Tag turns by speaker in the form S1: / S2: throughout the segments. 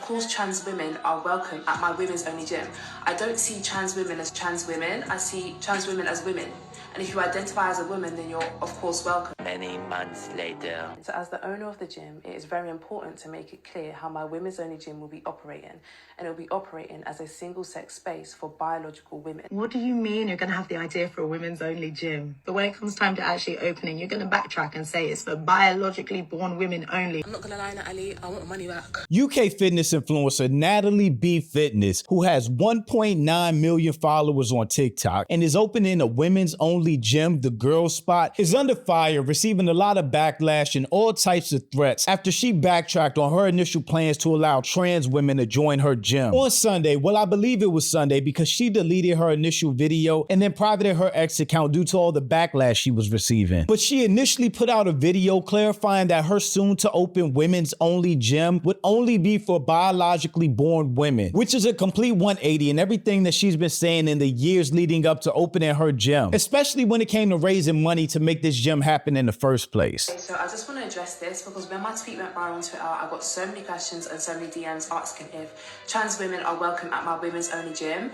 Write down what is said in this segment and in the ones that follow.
S1: course trans women are welcome at my women's only gym. I don't see trans women as trans women, I see trans women as women. And if you identify as a woman, then you're of course welcome.
S2: Many months later.
S1: So as the owner of the gym, it is very important to make it clear how my women's only gym will be operating. And it will be operating as a single-sex space for biological women.
S3: What do you mean you're going to have the idea for a women's only gym? But when it comes time to actually opening, you're going to backtrack and say it's for biologically born women only.
S1: I'm not going to lie, Natalie, I want my money back.
S4: UK fitness influencer Natalie B. Fitness, who has 1.9 million followers on TikTok and is opening a women's only gym, The Girl Spot, is under fire, receiving a lot of backlash and all types of threats after she backtracked on her initial plans to allow trans women to join her gym. On Sunday, well, I believe it was Sunday because she deleted her initial video and then privated her ex account due to all the backlash she was receiving. But she initially put out a video clarifying that her soon to open women's only gym would only be for biologically born women, which is a complete 180 in everything that she's been saying in the years leading up to opening her gym, especially when it came to raising money to make this gym happen in the first place.
S1: So I just want to address this because when my tweet went viral on Twitter, I got so many questions and so many DMs asking if trans women are welcome at my women's only gym.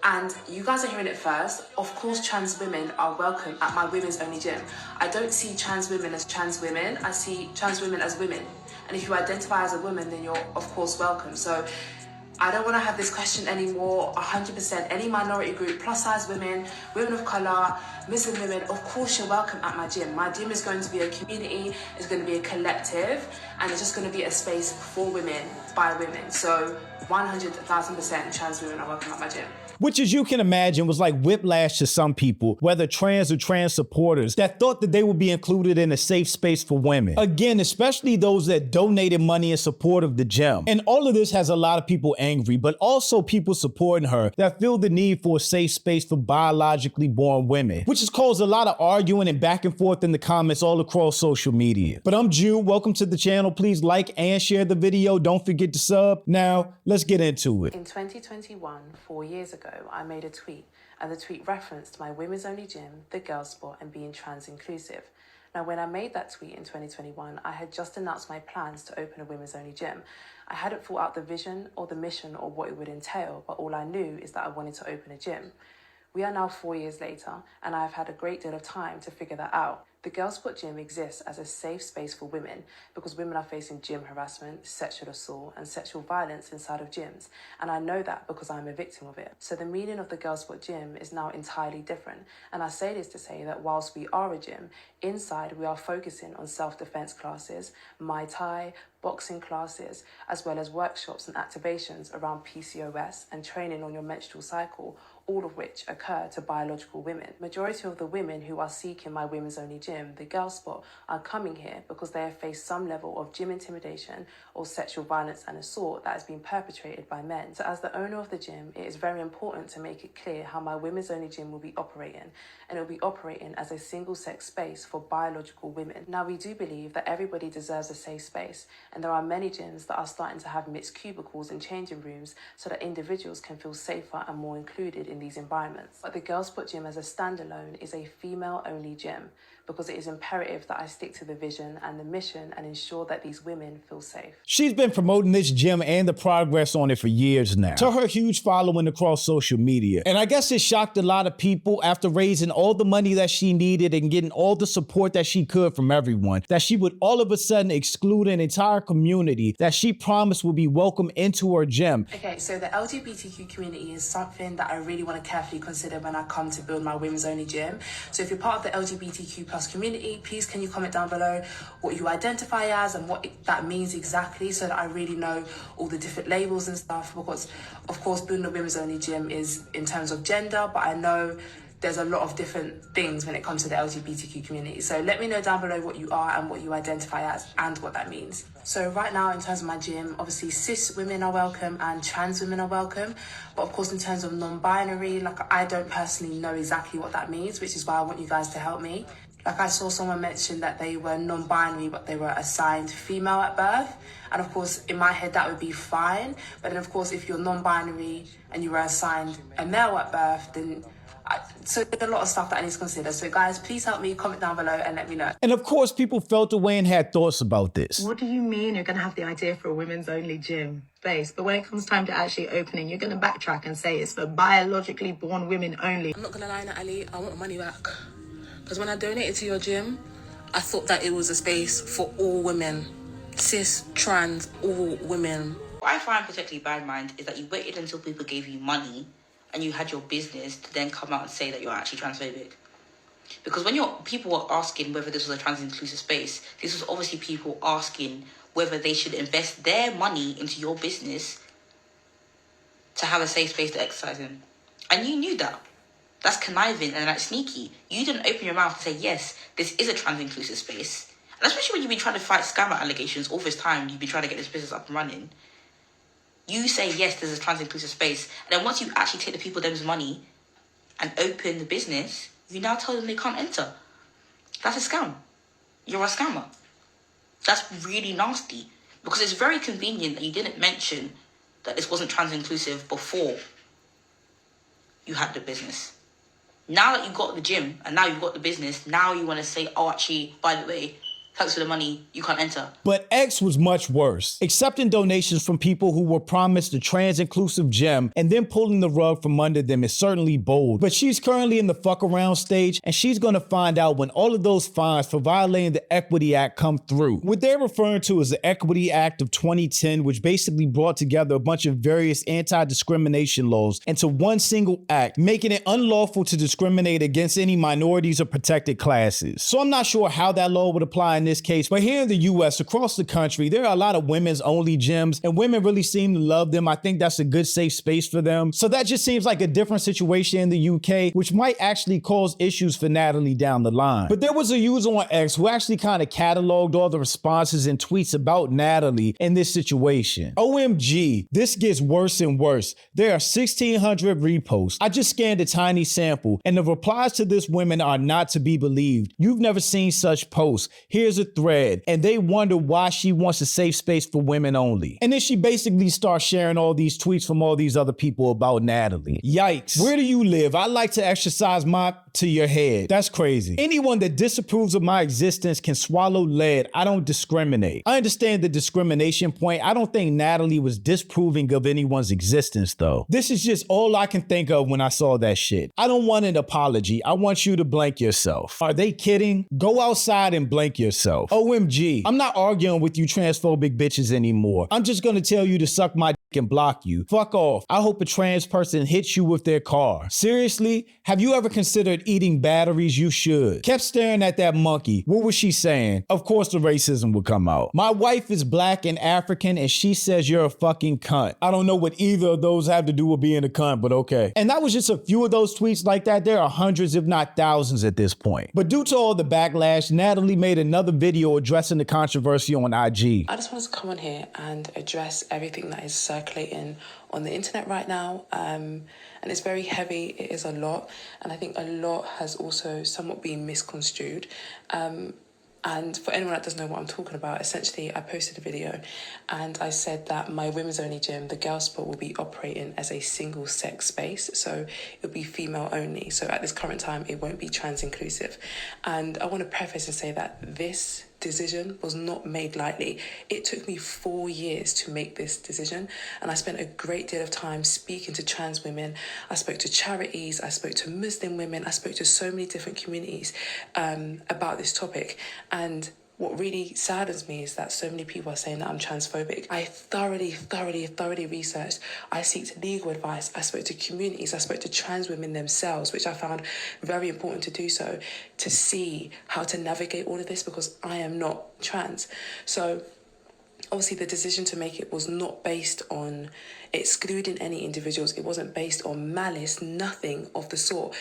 S1: And you guys are hearing it first. Of course, trans women are welcome at my women's only gym. I don't see trans women as trans women. I see trans women as women. And if you identify as a woman, then you're of course welcome. So I don't want to have this question anymore. 100%, any minority group, plus size women, women of colour, Muslim women, of course you're welcome at my gym. My gym is going to be a community, it's going to be a collective, and it's just going to be a space for women, by women. So 100,000% trans women are welcome at my gym.
S4: Which, as you can imagine, was like whiplash to some people, whether trans or trans supporters, that thought that they would be included in a safe space for women. Again, especially those that donated money in support of the gym. And all of this has a lot of people angry, but also people supporting her that feel the need for a safe space for biologically born women, which has caused a lot of arguing and back and forth in the comments all across social media. But I'm Jude, welcome to the channel. Please like and share the video. Don't forget to sub. Now, let's get into it.
S1: In 2021, 4 years ago, I made a tweet, and the tweet referenced my women's only gym, The Girl Spot, and being trans inclusive. Now, when I made that tweet in 2021, I had just announced my plans to open a women's only gym. I hadn't thought out the vision or the mission or what it would entail, but all I knew is that I wanted to open a gym. We are now 4 years later, and I have had a great deal of time to figure that out. The Girl Spot Gym exists as a safe space for women because women are facing gym harassment, sexual assault, and sexual violence inside of gyms. And I know that because I'm a victim of it. So the meaning of the Girl Spot Gym is now entirely different. And I say this to say that whilst we are a gym, inside we are focusing on self-defense classes, Muay Thai, boxing classes, as well as workshops and activations around PCOS and training on your menstrual cycle, all of which occur to biological women. Majority of the women who are seeking my women's only gym, The Girl Spot, are coming here because they have faced some level of gym intimidation or sexual violence and assault that has been perpetrated by men. So as the owner of the gym, it is very important to make it clear how my women's only gym will be operating, and it will be operating as a single-sex space for biological women. Now, we do believe that everybody deserves a safe space, and there are many gyms that are starting to have mixed cubicles and changing rooms so that individuals can feel safer and more included in these environments. But the Girl Spot Gym as a standalone is a female-only gym because it is imperative that I stick to the vision and the mission and ensure that these women feel safe.
S4: She's been promoting this gym and the progress on it for years now, to her huge following across social media. And I guess it shocked a lot of people after raising all the money that she needed and getting all the support that she could from everyone, that she would all of a sudden exclude an entire community that she promised would be welcome into her gym.
S1: Okay, so the LGBTQ community is something that I really want to carefully consider when I come to build my women's only gym. So if you're part of the LGBTQ plus community, please can you comment down below what you identify as and what that means exactly, so that I really know all the different labels and stuff, because of course building a women's only gym is in terms of gender, but I know there's a lot of different things when it comes to the LGBTQ community. So let me know down below what you are and what you identify as and what that means. So right now, in terms of my gym, obviously cis women are welcome and trans women are welcome. But of course, in terms of non-binary, like I don't personally know exactly what that means, which is why I want you guys to help me. Like I saw someone mention that they were non-binary, but they were assigned female at birth. And of course, in my head, that would be fine. But then of course, if you're non-binary and you were assigned a male at birth, then So there's a lot of stuff that I need to consider. So guys, please help me, comment down below and let me know.
S4: And of course, people felt away and had thoughts about this.
S3: What do you mean you're going to have the idea for a women's only gym space, but when it comes time to actually opening, you're going to backtrack and say it's for biologically born women only?
S1: I'm not going to lie, Natalie, I want my money back. Because when I donated to your gym, I thought that it was a space for all women. Cis, trans, all women.
S5: What I find particularly bad, mind, is that you waited until people gave you money and you had your business to then come out and say that you're actually transphobic. Because when people were asking whether this was a trans-inclusive space, this was obviously people asking whether they should invest their money into your business to have a safe space to exercise in. And you knew that. That's conniving and that's sneaky. You didn't open your mouth to say, yes, this is a trans-inclusive space. And especially when you've been trying to fight scammer allegations all this time, you've been trying to get this business up and running. You say, yes, there's a trans-inclusive space. And then once you actually take the people them's money and open the business, you now tell them they can't enter. That's a scam. You're a scammer. That's really nasty. Because it's very convenient that you didn't mention that this wasn't trans-inclusive before you had the business. Now that you've got the gym and now you've got the business, now you want to say, oh, actually, by the way, thanks for the money, you can't enter.
S4: But X was much worse, accepting donations from people who were promised a trans-inclusive gym and then pulling the rug from under them is certainly bold. But she's currently in the fuck around stage, and she's gonna find out when all of those fines for violating the Equity Act come through. What they're referring to as the Equity Act of 2010, which basically brought together a bunch of various anti-discrimination laws into one single act, making it unlawful to discriminate against any minorities or protected classes. So I'm not sure how that law would apply in this case, but here in the US, across the country, there are a lot of women's only gyms and women really seem to love them. I think that's a good safe space for them. So that just seems like a different situation in the UK, which might actually cause issues for Natalie down the line. But there was a user on X who actually kind of cataloged all the responses and tweets about Natalie in this situation. OMG, this gets worse and worse. There are 1,600 reposts. I just scanned a tiny sample and the replies to this women are not to be believed. You've never seen such posts. Here's a thread, and they wonder why she wants a safe space for women only. And then she basically starts sharing all these tweets from all these other people about Natalie. Yikes. Where do you live? I like to exercise my to your head. That's crazy. Anyone that disapproves of my existence can swallow lead. I don't discriminate. I understand the discrimination point. I don't think Natalie was disproving of anyone's existence though. This is just all I can think of when I saw that shit. I don't want an apology. I want you to blank yourself. Are they kidding? Go outside and blank yourself. OMG. I'm not arguing with you transphobic bitches anymore. I'm just gonna tell you to suck my dick and block you. Fuck off. I hope a trans person hits you with their car. Seriously? Have you ever considered eating batteries? You should. Kept staring at that monkey. What was she saying? Of course the racism would come out. My wife is black and African and she says you're a fucking cunt. I don't know what either of those have to do with being a cunt, but okay. And that was just a few of those tweets like that. There are hundreds if not thousands at this point. But due to all the backlash, Natalie made another video addressing the controversy on IG.
S1: I just wanted to come on here and address everything that is circulating on the internet right now. And it's very heavy, it is a lot. And I think a lot has also somewhat been misconstrued. And for anyone that doesn't know what I'm talking about, essentially I posted a video and I said that my women's only gym, the Girl Spot, will be operating as a single sex space. So it'll be female only. So at this current time, it won't be trans inclusive. And I want to preface and say that this decision was not made lightly. It took me 4 years to make this decision, and I spent a great deal of time speaking to trans women. I spoke to charities, I spoke to Muslim women, I spoke to so many different communities about this topic. And what really saddens me is that so many people are saying that I'm transphobic. I thoroughly researched. I seeked legal advice. I spoke to communities. I spoke to trans women themselves, which I found very important to do so, to see how to navigate all of this because I am not trans. So obviously the decision to make it was not based on excluding any individuals. It wasn't based on malice, nothing of the sort.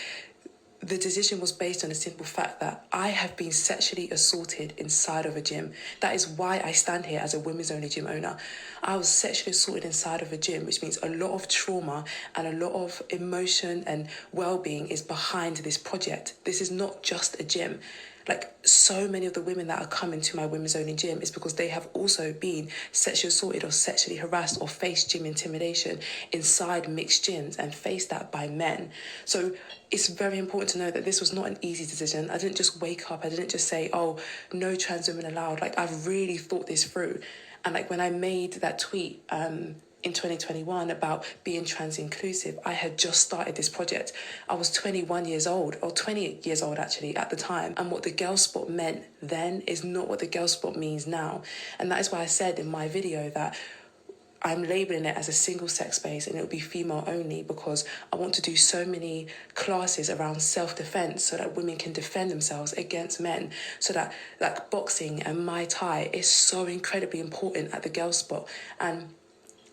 S1: The decision was based on a simple fact that I have been sexually assaulted inside of a gym. That is why I stand here as a women's only gym owner. I was sexually assaulted inside of a gym, which means a lot of trauma and a lot of emotion and well-being is behind this project. This is not just a gym. Like, so many of the women that are coming to my women's only gym is because they have also been sexually assaulted or sexually harassed or faced gym intimidation inside mixed gyms and faced that by men. So it's very important to know that this was not an easy decision. I didn't just wake up, I didn't just say, oh, no trans women allowed. Like, I've really thought this through. And like when I made that tweet in 2021 about being trans inclusive, I had just started this project. I was 21 years old, or 20 years old actually at the time. And what the girl spot meant then is not what the girl spot means now. And that is why I said in my video that I'm labelling it as a single sex space and it'll be female only, because I want to do so many classes around self-defense so that women can defend themselves against men, so that like boxing and Muay Thai is so incredibly important at the girl spot. And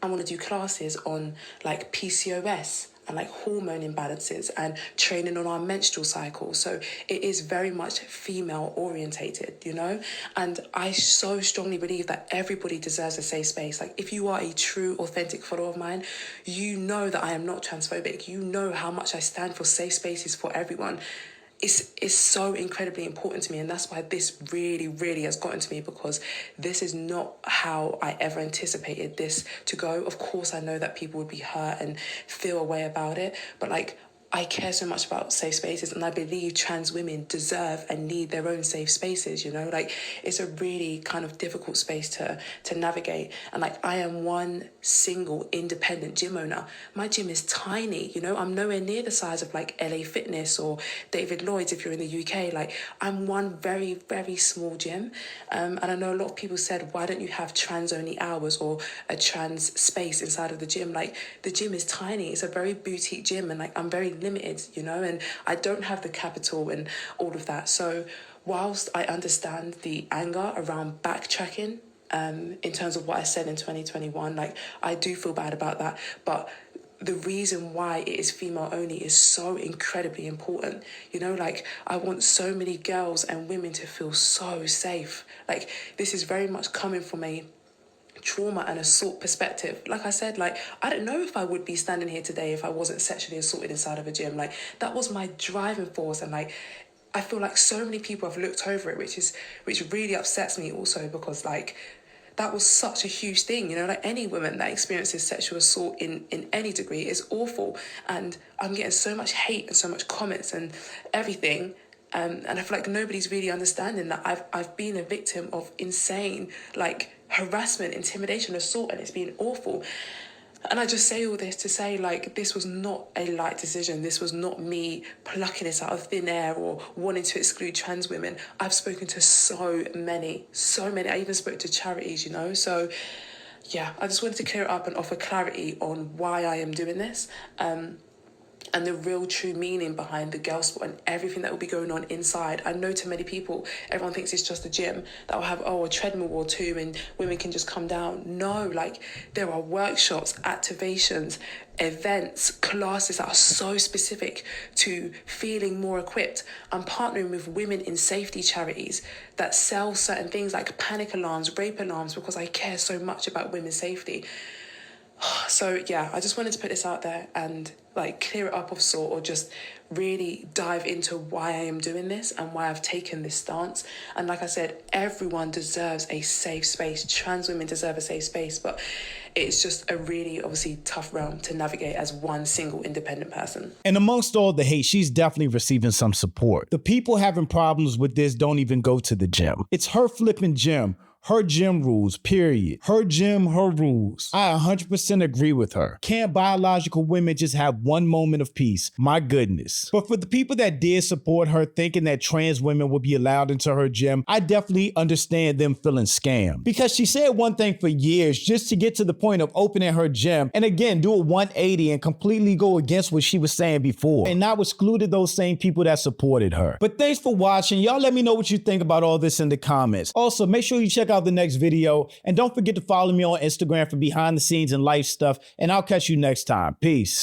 S1: I want to do classes on like PCOS and like hormone imbalances and training on our menstrual cycle. So it is very much female orientated, you know? And I so strongly believe that everybody deserves a safe space. Like, if you are a true, authentic follower of mine, you know that I am not transphobic. You know how much I stand for safe spaces for everyone. It's so incredibly important to me, and that's why this really, really has gotten to me, because this is not how I ever anticipated this to go. Of course, I know that people would be hurt and feel a way about it, but like, I care so much about safe spaces, and I believe trans women deserve and need their own safe spaces, you know? Like, it's a really kind of difficult space to navigate. And like, I am one single independent gym owner. My gym is tiny, you know? I'm nowhere near the size of like LA Fitness or David Lloyd's if you're in the UK. Like, I'm one very, very small gym. And I know a lot of people said, why don't you have trans only hours or a trans space inside of the gym? Like, the gym is tiny. It's a very boutique gym, and like, I'm very limited, you know, and I don't have the capital and all of that. So whilst I understand the anger around backtracking in terms of what I said in 2021, like, I do feel bad about that, but the reason why it is female only is so incredibly important. You know, like, I want so many girls and women to feel so safe. Like, this is very much coming from a trauma and assault perspective. Like I said, like, I don't know if I would be standing here today if I wasn't sexually assaulted inside of a gym. Like, that was my driving force, and like, I feel like so many people have looked over it, which really upsets me also, because like, that was such a huge thing, you know? Like, any woman that experiences sexual assault in any degree is awful, and I'm getting so much hate and so much comments and everything. And I feel like nobody's really understanding that I've been a victim of insane, like, harassment, intimidation, assault, and it's been awful. And I just say all this to say, like, this was not a light decision. This was not me plucking this out of thin air or wanting to exclude trans women. I've spoken to so many. I even spoke to charities, you know? So, yeah, I just wanted to clear it up and offer clarity on why I am doing this. And the real true meaning behind the girl spot and everything that will be going on inside. I know to many people, everyone thinks it's just a gym that will have, a treadmill or two and women can just come down. No, like, there are workshops, activations, events, classes that are so specific to feeling more equipped. I'm partnering with women in safety charities that sell certain things like panic alarms, rape alarms, because I care so much about women's safety. So yeah, I just wanted to put this out there and like clear it up of sort, or just really dive into why I am doing this and why I've taken this stance. And like I said, everyone deserves a safe space. Trans women deserve a safe space, but it's just a really obviously tough realm to navigate as one single independent person.
S4: And amongst all the hate, she's definitely receiving some support. The people having problems with this don't even go to the gym. It's her flipping gym. Her gym rules, period. Her gym, her rules. I 100% agree with her. Can't biological women just have one moment of peace? My goodness. But for the people that did support her thinking that trans women would be allowed into her gym, I definitely understand them feeling scammed. Because she said one thing for years just to get to the point of opening her gym and again do a 180 and completely go against what she was saying before. And now excluded those same people that supported her. But thanks for watching. Y'all let me know what you think about all this in the comments. Also, make sure you check out the next video, and don't forget to follow me on Instagram for behind the scenes and life stuff, and I'll catch you next time. Peace.